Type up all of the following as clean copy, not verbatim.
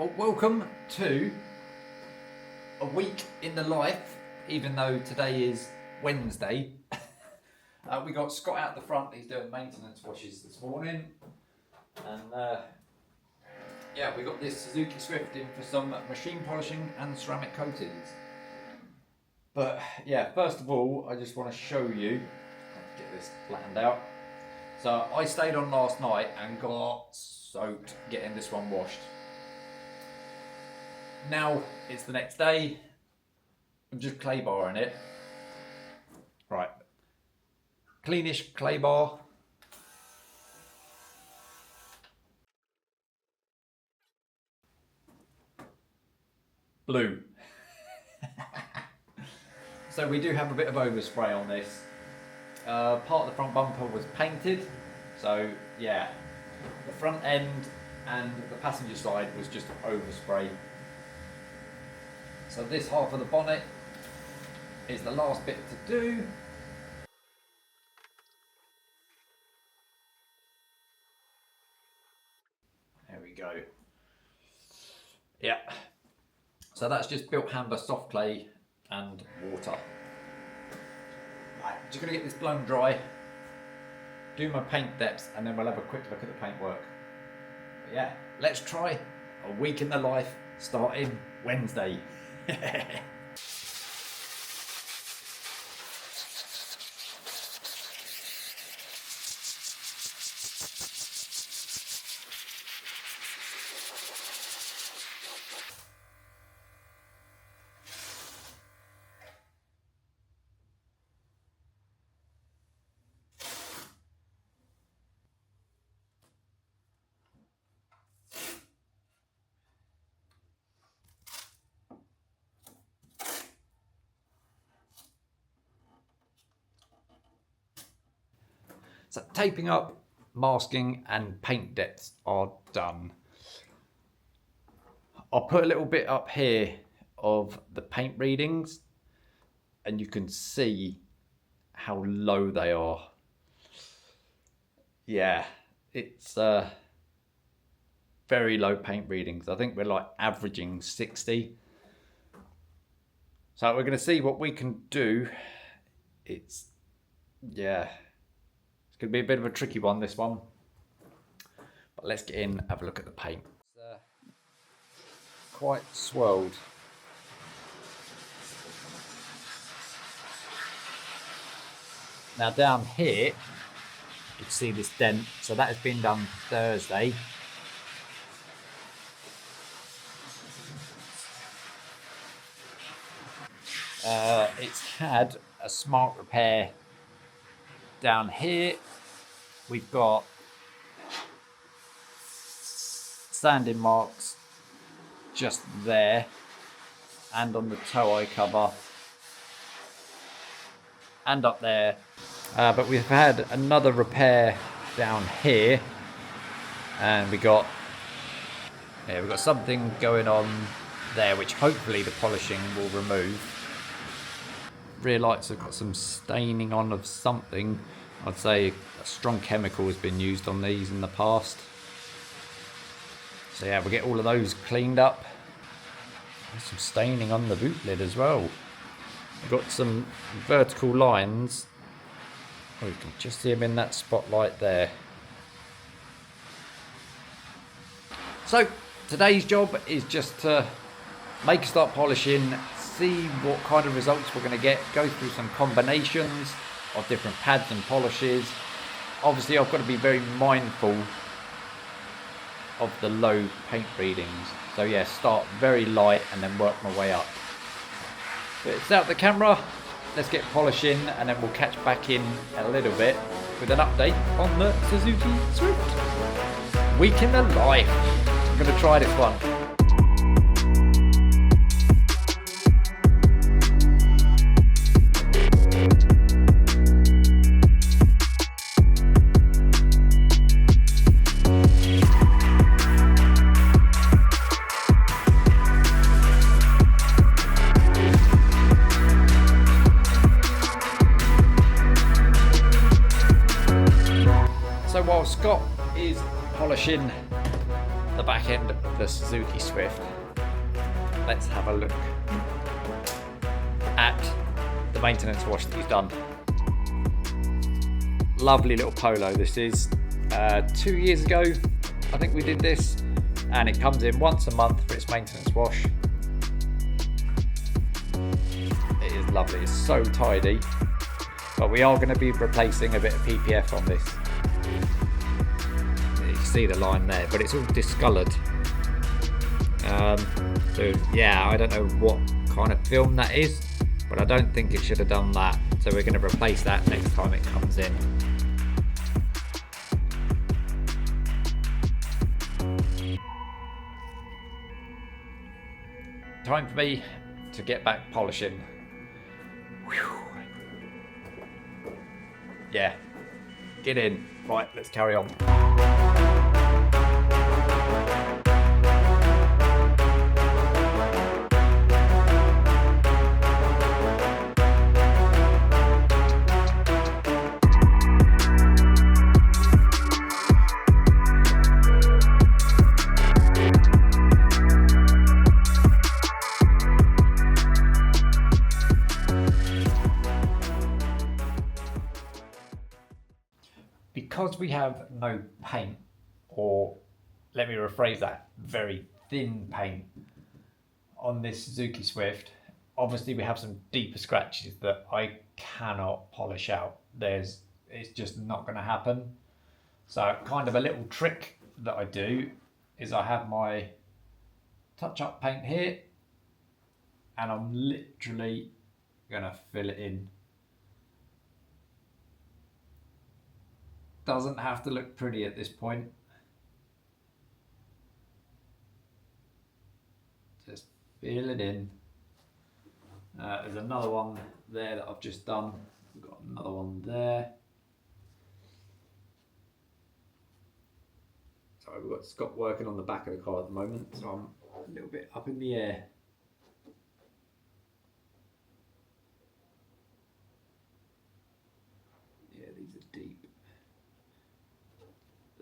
Well, welcome to a week in the life, even though today is Wednesday. We got Scott out the front, he's doing maintenance washes this morning. And yeah, we got this Suzuki Swift in for some machine polishing and ceramic coatings. But yeah, first of all, I just want to show you, get this flattened out. So I stayed on last night and got soaked getting this one washed. Now it's the next day, I'm just clay barring it. Right, cleanish clay bar. Blue. So we do have a bit of overspray on this. Part of the front bumper was painted, so yeah, the front end and the passenger side was just overspray. So this half of the bonnet is the last bit to do. There we go. Yeah. So that's just built hamber, soft clay and water. Right, just gonna get this blown dry, do my paint depths, and then we'll have a quick look at the paintwork. But yeah, let's try a week in the life starting Wednesday. So taping up, masking and paint depths are done. I'll put a little bit up here of the paint readings and you can see how low they are. Yeah, it's very low paint readings. I think we're like averaging 60. So we're going to see what we can do. It's, yeah. It's going to be a bit of a tricky one, this one. But let's get in and have a look at the paint. It's quite swirled. Now down here, you can see this dent. So that has been done Thursday. It's had a smart repair down here. We've got sanding marks just there and on the toe eye cover and up there, but we've had another repair down here and we've got something going on there which hopefully the polishing will remove. Rear lights have got some staining on of something. I'd say a strong chemical has been used on these in the past. So yeah, we'll get all of those cleaned up. There's some staining on the boot lid as well. We've got some vertical lines. Oh, you can just see them in that spotlight there. So today's job is just to make a start polishing, see what kind of results we're going to get, go through some combinations of different pads and polishes. Obviously I've got to be very mindful of the low paint readings. So yeah, start very light and then work my way up. But it's out the camera, let's get polishing and then we'll catch back in a little bit with an update on the Suzuki Swift. Week in the life. I'm going to try this one. So while Scott is polishing the back end of the Suzuki Swift, let's have a look at the maintenance wash that he's done. Lovely little Polo this is. 2 years ago I think we did this, and it comes in once a month for its maintenance wash. It is lovely, it's so tidy, but we are going to be replacing a bit of PPF on this. You can see the line there, but it's all discoloured. So yeah, I don't know what kind of film that is, but I don't think it should have done that, so we're going to replace that next time it comes in. Time for me to get back polishing. Whew. Yeah, get in. Right, let's carry on. Because we have no paint, or let me rephrase that, very thin paint on this Suzuki Swift, obviously we have some deeper scratches that I cannot polish out. It's just not going to happen. So kind of a little trick that I do is I have my touch-up paint here, and I'm literally going to fill it in. Doesn't have to look pretty at this point. Just fill it in. There's another one there that I've just done. We've got another one there. Sorry, we've got Scott working on the back of the car at the moment, so I'm a little bit up in the air. Yeah, these are deep.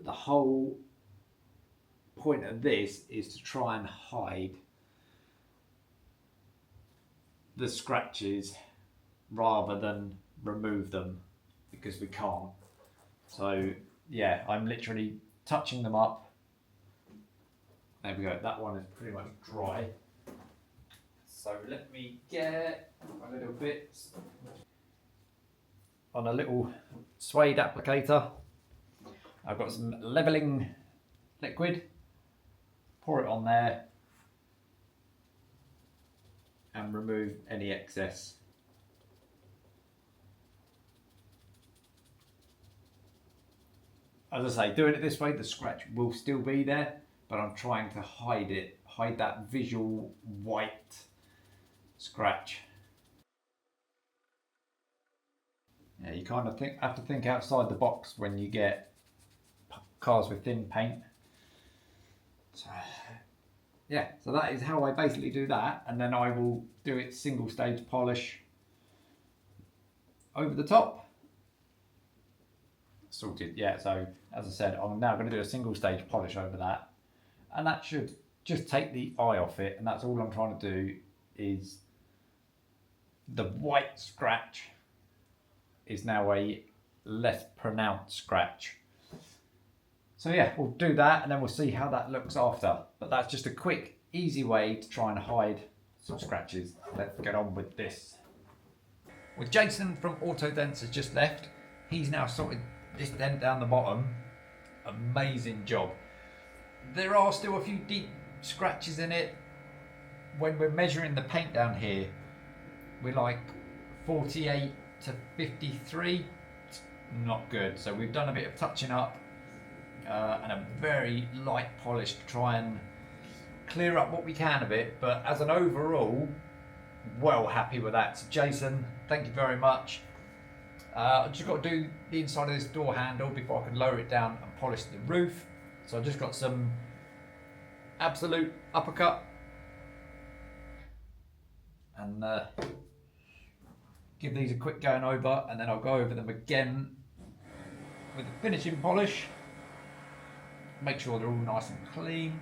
The whole point of this is to try and hide the scratches rather than remove them, because we can't. So yeah, I'm literally touching them up. There we go, that one is pretty much dry. So let me get a little bit on a little suede applicator. I've got some levelling liquid, pour it on there and remove any excess. As I say, doing it this way, the scratch will still be there, but I'm trying to hide it, hide that visual white scratch. Yeah, you kind of have to think outside the box when you get cars with thin paint. So, yeah, so that is how I basically do that, and then I will do it single stage polish over the top. Sorted, yeah, so as I said, I'm now going to do a single stage polish over that, and that should just take the eye off it, and that's all I'm trying to do. Is the white scratch is now a less pronounced scratch. So yeah, we'll do that and then we'll see how that looks after. But that's just a quick, easy way to try and hide some scratches. Let's get on with this. Well, Jason from Auto Dents has just left. He's now sorted this dent down the bottom. Amazing job. There are still a few deep scratches in it. When we're measuring the paint down here, we're like 48 to 53. It's not good. So we've done a bit of touching up. And a very light polish to try and clear up what we can of it, but as an overall, well happy with that. So Jason, thank you very much. I've just got to do the inside of this door handle before I can lower it down and polish the roof. So I've just got some absolute uppercut and give these a quick going over, and then I'll go over them again with the finishing polish. Make sure they're all nice and clean.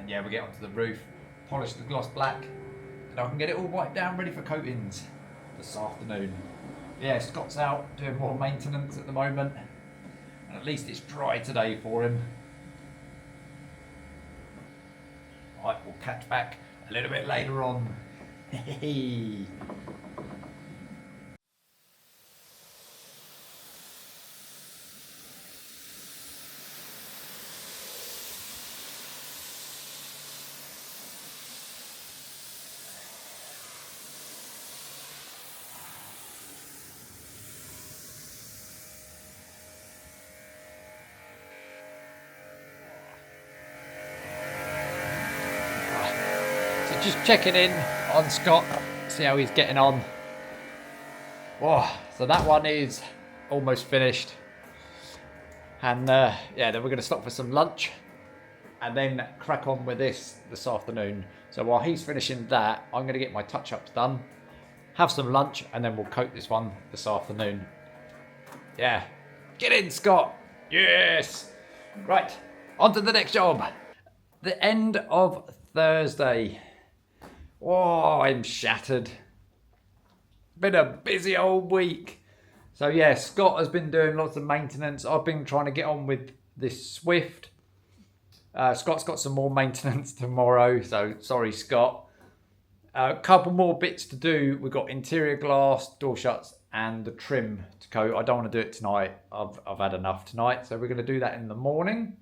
then yeah, we'll get onto the roof, polish the gloss black, and I can get it all wiped down ready for coatings this afternoon. Yeah, Scott's out doing more maintenance at the moment, and at least it's dry today for him. Right, we'll catch back a little bit later on. Just checking in on Scott, see how he's getting on. Whoa, so that one is almost finished. And yeah, then we're going to stop for some lunch and then crack on with this afternoon. So while he's finishing that, I'm going to get my touch-ups done, have some lunch, and then we'll coat this one this afternoon. Yeah, get in, Scott. Yes. Right, on to the next job. The end of Thursday. Oh, I'm shattered. Been a busy old week. So yeah, Scott has been doing lots of maintenance. I've been trying to get on with this Swift. Scott's got some more maintenance tomorrow, so sorry, Scott. A couple more bits to do. We've got interior glass, door shuts, and the trim to coat. I don't want to do it tonight. I've had enough tonight, so we're going to do that in the morning.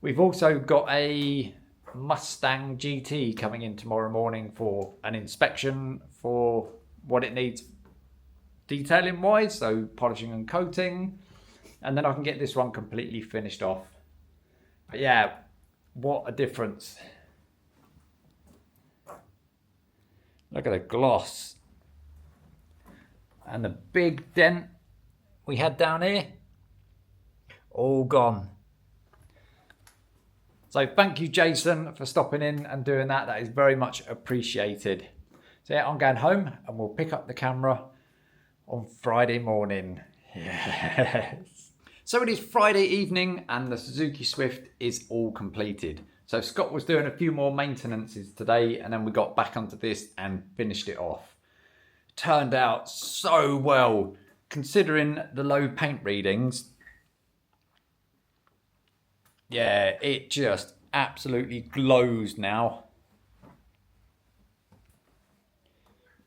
We've also got a Mustang GT coming in tomorrow morning for an inspection for what it needs detailing wise, so polishing and coating, and then I can get this one completely finished off. But yeah, what a difference. Look at the gloss and the big dent we had down here, all gone. So thank you, Jason, for stopping in and doing that. That is very much appreciated. So yeah, I'm going home and we'll pick up the camera on Friday morning. Yes. So it is Friday evening and the Suzuki Swift is all completed. So Scott was doing a few more maintenances today and then we got back onto this and finished it off. Turned out so well, considering the low paint readings. Yeah, it just absolutely glows now.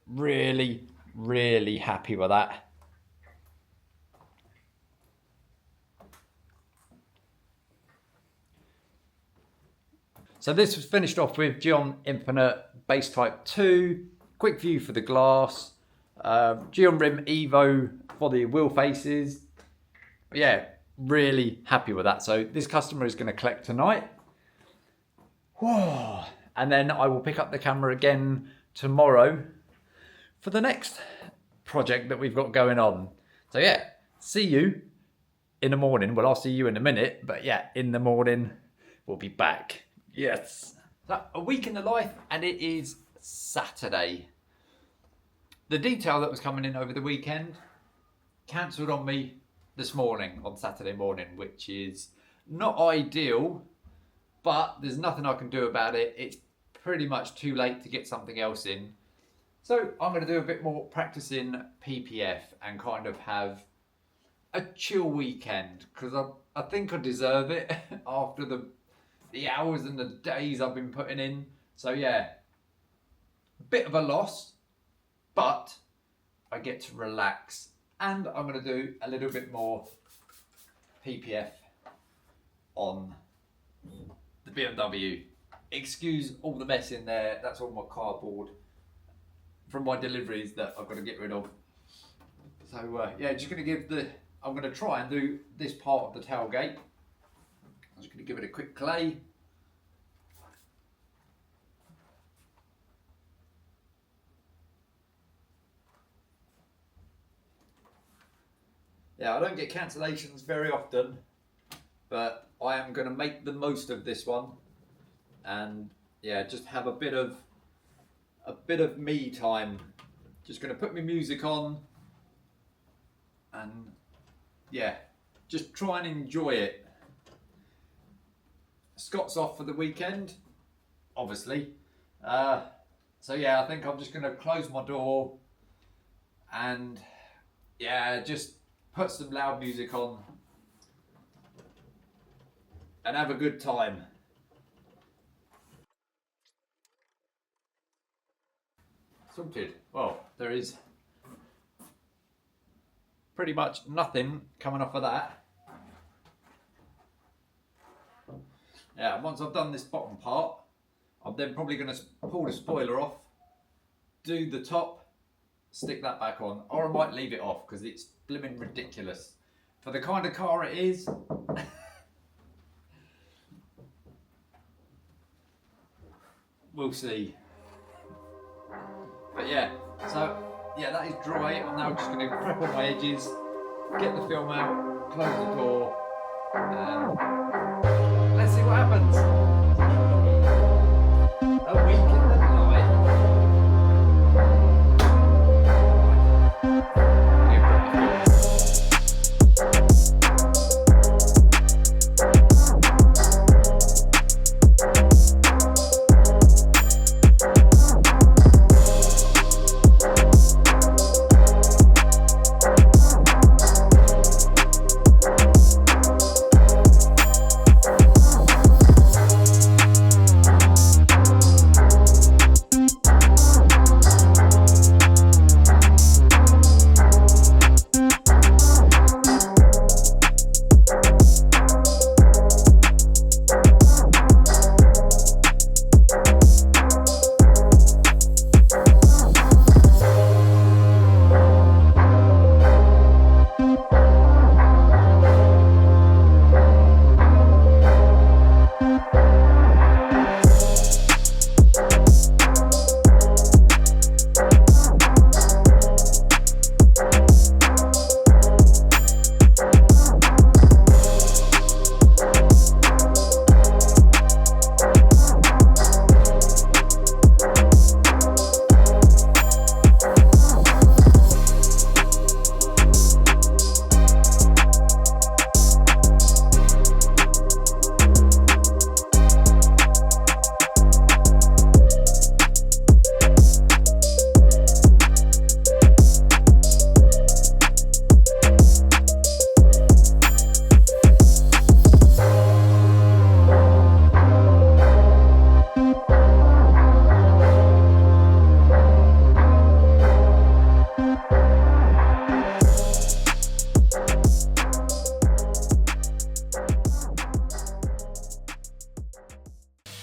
Really, really happy with that. So this was finished off with Geon Infinite Base Type 2, quick view for the glass, Geon Rim Evo for the wheel faces. Yeah, really happy with that. So this customer is going to collect tonight. Whoa. And then I will pick up the camera again tomorrow for the next project that we've got going on. So yeah, see you in the morning. Well, I'll see you in a minute, but yeah, in the morning we'll be back. Yes. So a week in the life and it is Saturday. The detail that was coming in over the weekend cancelled on me this morning, on Saturday morning, which is not ideal, but there's nothing I can do about it. It's pretty much too late to get something else in. So I'm going to do a bit more practicing PPF and kind of have a chill weekend, because I think I deserve it after the hours and the days I've been putting in. So yeah, a bit of a loss, but I get to relax. And I'm going to do a little bit more PPF on the BMW. Excuse all the mess in there. That's all my cardboard from my deliveries that I've got to get rid of. So yeah, just going to I'm going to try and do this part of the tailgate. I'm just going to give it a quick clay. Yeah, I don't get cancellations very often, but I am going to make the most of this one, and yeah, just have a bit of me time. Just going to put my music on, and yeah, just try and enjoy it. Scott's off for the weekend, obviously. So yeah, I think I'm just going to close my door and yeah, just put some loud music on and have a good time. Sorted. Well, there is pretty much nothing coming off of that. Yeah, once I've done this bottom part, I'm then probably going to pull the spoiler off, do the top, stick that back on, or I might leave it off because it's blimmin' ridiculous. For the kind of car it is, we'll see. But yeah, so yeah, that is dry. I'm now just going to prep all my edges, get the film out, close the door, and let's see what happens. A week in the night.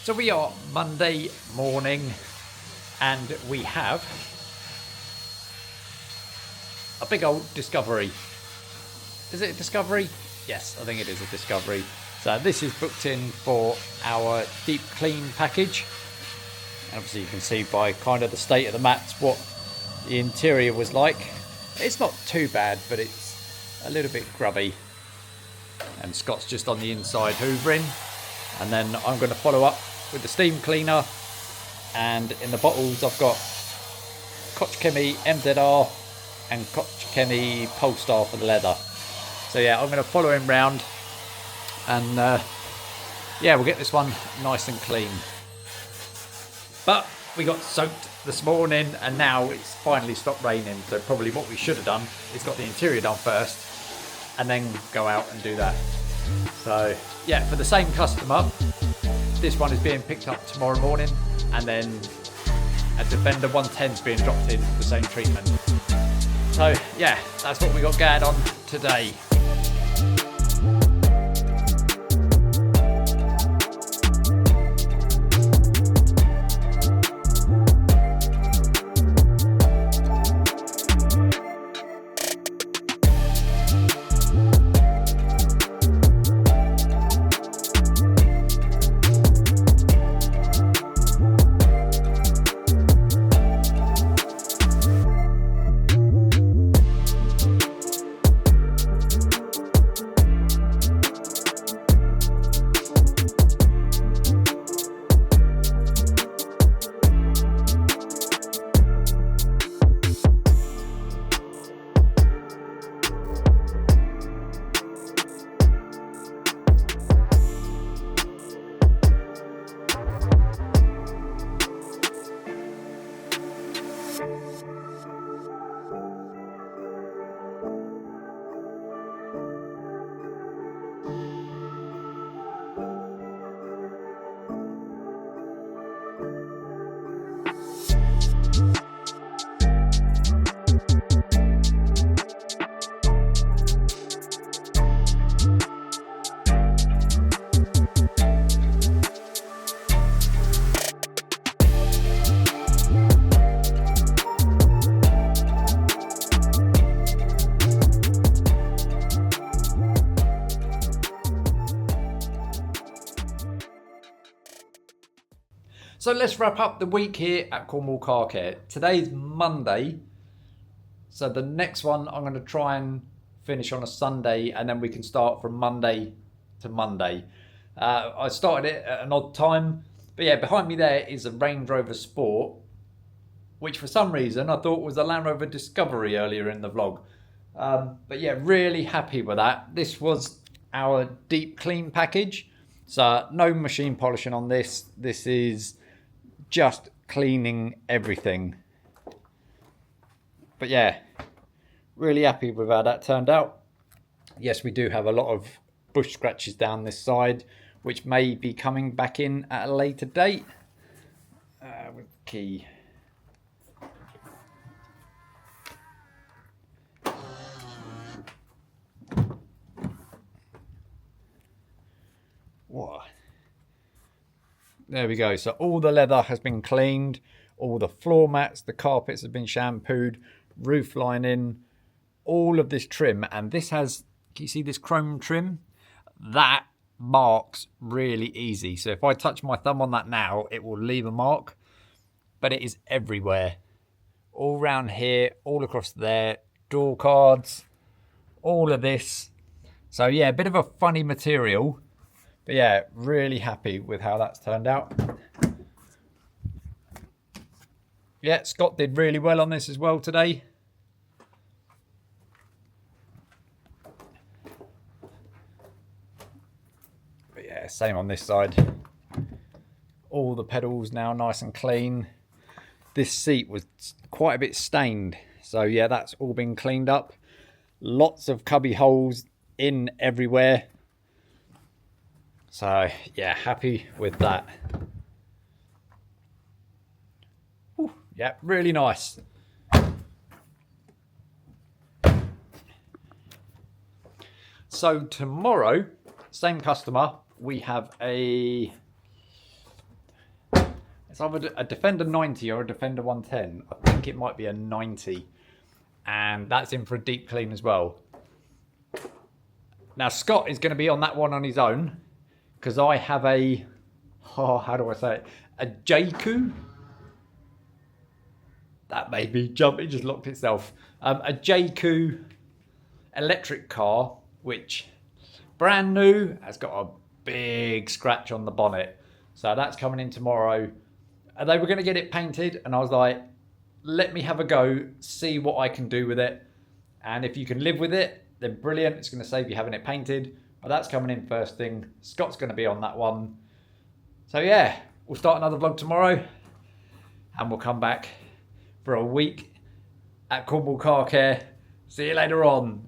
So we are Monday morning and we have a big old Discovery. Is it a Discovery? Yes, I think it is a Discovery. So this is booked in for our deep clean package. Obviously you can see by kind of the state of the mats what the interior was like. It's not too bad, but it's a little bit grubby. And Scott's just on the inside hoovering. And then I'm going to follow up with the steam cleaner, and in the bottles I've got Kochchemi MZR and Kochchemi Polestar for the leather. So yeah, I'm going to follow him round and yeah, we'll get this one nice and clean. But we got soaked this morning and now it's finally stopped raining, so probably what we should have done is got the interior done first and then go out and do that. So yeah, for the same customer, this one is being picked up tomorrow morning, and then a Defender 110 is being dropped in for the same treatment. So yeah, that's what we got going on today. So let's wrap up the week here at Cornwall Car Care. Today's Monday, so the next one I'm going to try and finish on a Sunday, and then we can start from Monday to Monday. I started it at an odd time, but yeah, behind me there is a Range Rover Sport, which for some reason I thought was a Land Rover Discovery earlier in the vlog. But yeah, really happy with that. This was our deep clean package, so no machine polishing on this. This is just cleaning everything. But yeah, really happy with how that turned out. Yes, we do have a lot of bush scratches down this side, which may be coming back in at a later date. With the key. What? There we go. So all the leather has been cleaned, all the floor mats, the carpets have been shampooed, roof lining, all of this trim. And this has, can you see this chrome trim? That marks really easy. So if I touch my thumb on that now, it will leave a mark, but it is everywhere. All around here, all across there, door cards, all of this. So yeah, a bit of a funny material. But yeah, really happy with how that's turned out. Yeah, Scott did really well on this as well today. But yeah, same on this side. All the pedals now nice and clean. This seat was quite a bit stained. So yeah, that's all been cleaned up. Lots of cubby holes in everywhere. So yeah, happy with that. Ooh, yeah, really nice. So tomorrow, same customer, we have it's either a Defender 90 or a Defender 110. I think it might be a 90. And that's in for a deep clean as well. Now Scott is going to be on that one on his own, because I have how do I say it? A JQ? That made me jump, it just locked itself. A JQ electric car, which brand new, has got a big scratch on the bonnet. So that's coming in tomorrow. And they were going to get it painted, and I was like, let me have a go, see what I can do with it. And if you can live with it, then brilliant, it's going to save you having it painted. But that's coming in first thing. Scott's going to be on that one. So yeah, we'll start another vlog tomorrow, and we'll come back for a week at Cornwall Car Care. See you later on.